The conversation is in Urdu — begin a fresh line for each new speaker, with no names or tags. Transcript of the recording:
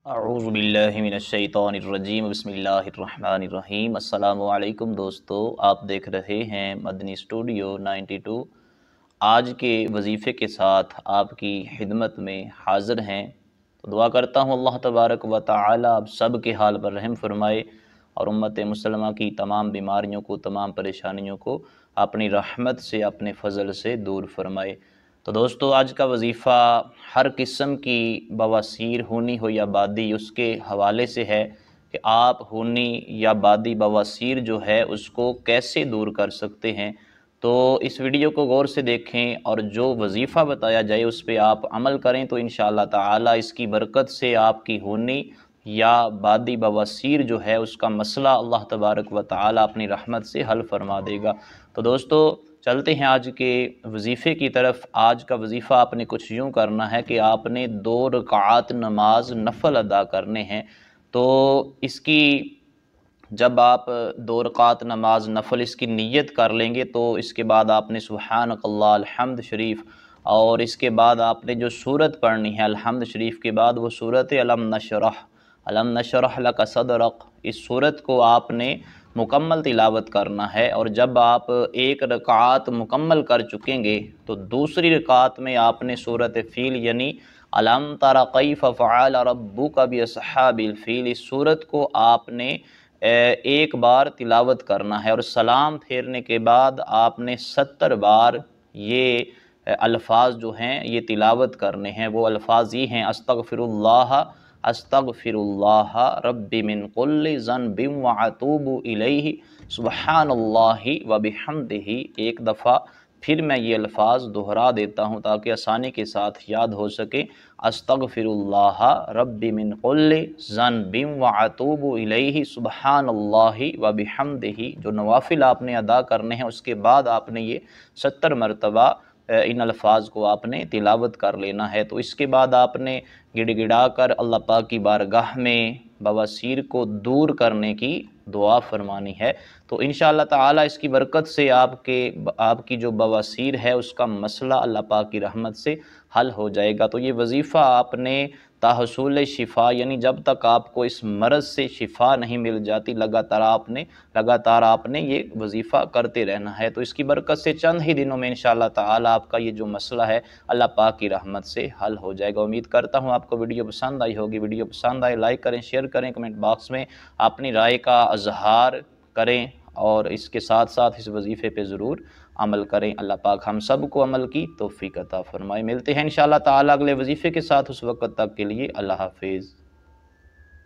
اعوذ باللہ من الشیطان الرجیم بسم اللہ الرحمن الرحیم۔ السلام علیکم دوستو، آپ دیکھ رہے ہیں مدنی اسٹوڈیو 92۔ آج کے وظیفے کے ساتھ آپ کی خدمت میں حاضر ہیں، تو دعا کرتا ہوں اللہ تبارک و تعالی آپ سب کے حال پر رحم فرمائے اور امت مسلمہ کی تمام بیماریوں کو، تمام پریشانیوں کو اپنی رحمت سے، اپنے فضل سے دور فرمائے۔ تو دوستو، آج کا وظیفہ ہر قسم کی بواسیر ہونی ہو یا بادی، اس کے حوالے سے ہے کہ آپ ہونی یا بادی بواسیر جو ہے اس کو کیسے دور کر سکتے ہیں۔ تو اس ویڈیو کو غور سے دیکھیں اور جو وظیفہ بتایا جائے اس پہ آپ عمل کریں تو انشاءاللہ تعالی اس کی برکت سے آپ کی ہونی یا بادی بواسیر جو ہے اس کا مسئلہ اللہ تبارک و تعالی اپنی رحمت سے حل فرما دے گا۔ تو دوستو چلتے ہیں آج کے وظیفے کی طرف۔ آج کا وظیفہ آپ نے کچھ یوں کرنا ہے کہ آپ نے 2 رکعات نماز نفل ادا کرنے ہیں۔ تو اس کی جب آپ 2 رکعات نماز نفل اس کی نیت کر لیں گے تو اس کے بعد آپ نے سبحانک اللہ الحمد شریف اور اس کے بعد آپ نے جو سورت پڑھنی ہے الحمد شریف کے بعد، وہ سورت علم نشرح لک صدرک، اس سورت کو آپ نے مکمل تلاوت کرنا ہے۔ اور جب آپ 1 رکعت مکمل کر چکیں گے تو دوسری رکعت میں آپ نے سورت فیل یعنی الم تر کیف فعل ربک باصحاب الفیل، اس سورت کو آپ نے 1 بار تلاوت کرنا ہے، اور سلام پھیرنے کے بعد آپ نے 70 بار یہ الفاظ جو ہیں یہ تلاوت کرنے ہیں۔ وہ الفاظ یہ ہیں: استغفر اللہ رب من کل ذنب واتوب الیہ سبحان اللہ وبحمدہ۔ 1 دفعہ پھر میں یہ الفاظ دہرا دیتا ہوں تاکہ آسانی کے ساتھ یاد ہو سکے۔ استغفر اللہ رب من کل ذنب واتوب الیہ سبحان اللہ وبحمدہ۔ جو نوافل آپ نے ادا کرنے ہیں اس کے بعد آپ نے یہ 70 مرتبہ ان الفاظ کو آپ نے تلاوت کر لینا ہے۔ تو اس کے بعد آپ نے گڑ گڑا کر اللہ پاک کی بارگاہ میں بواسیر کو دور کرنے کی دعا فرمانی ہے۔ تو انشاءاللہ تعالی اس کی برکت سے آپ کی جو بواسیر ہے اس کا مسئلہ اللہ پاک کی رحمت سے حل ہو جائے گا۔ تو یہ وظیفہ آپ نے تحصول شفا یعنی جب تک آپ کو اس مرض سے شفا نہیں مل جاتی لگاتار آپ نے یہ وظیفہ کرتے رہنا ہے۔ تو اس کی برکت سے چند ہی دنوں میں انشاءاللہ تعالی آپ کا یہ جو مسئلہ ہے اللہ پاک کی رحمت سے حل ہو جائے گا۔ امید کرتا ہوں آپ کو ویڈیو پسند آئی ہوگی۔ ویڈیو پسند آئے لائک کریں، شیئر کریں، کمنٹ باکس میں اپنی رائے کا اظہار کریں اور اس کے ساتھ ساتھ اس وظیفے پہ ضرور عمل کریں۔ اللہ پاک ہم سب کو عمل کی توفیق عطا فرمائے۔ ملتے ہیں انشاءاللہ تعالی اگلے وظیفے کے ساتھ، اس وقت تک کے لیے اللہ حافظ۔